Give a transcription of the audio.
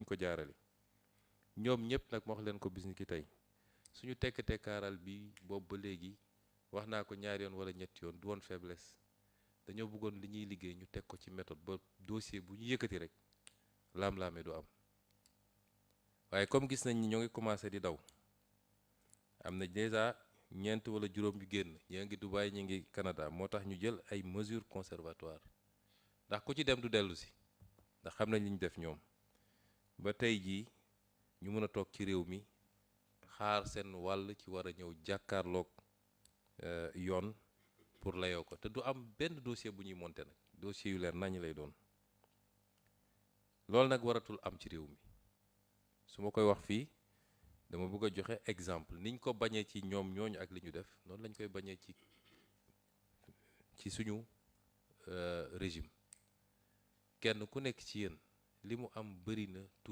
ñu ko jaarale ñoom ñëpp nag ma wax leen ko bis ni ki tey suñu tekk-tekkaaral bi boobu ba léegi wax naa ko ñaari yoon wala ñetti yoon du woon faiblesse dañoo bëggoon li ñuy liggéey ñu teg ko ci méthode ba dossier bu ñu yëkkati rek laam-laame du am waaye comme gis nañ ni ñoo ngi commencé di daw am na déjà ñeent wala juróom yu génn ñii ngi Dubaï ñi ngi Canada moo tax ñu jël ay mesures conservatoires ndax ku ci dem du dellu si ndax xam nañ li ñu def ñoom ba tey jii ñu mën a toog ci réew mi xaar seen wàll ci war a ñëw jàkkaarloog yoon pour layoo ko te du am benn dossier bu ñuy monter nag dossier yu leer nañ lay doon loolu nag waratul am ci réew mi su ma koy wax fii dama bëgg a joxe exemple niñ ko bañee ci ñoom ñooñu ak li ñu def noonu lañ koy bañee ci suñu régime kenn ku nekk ci yéen li mu am bëri na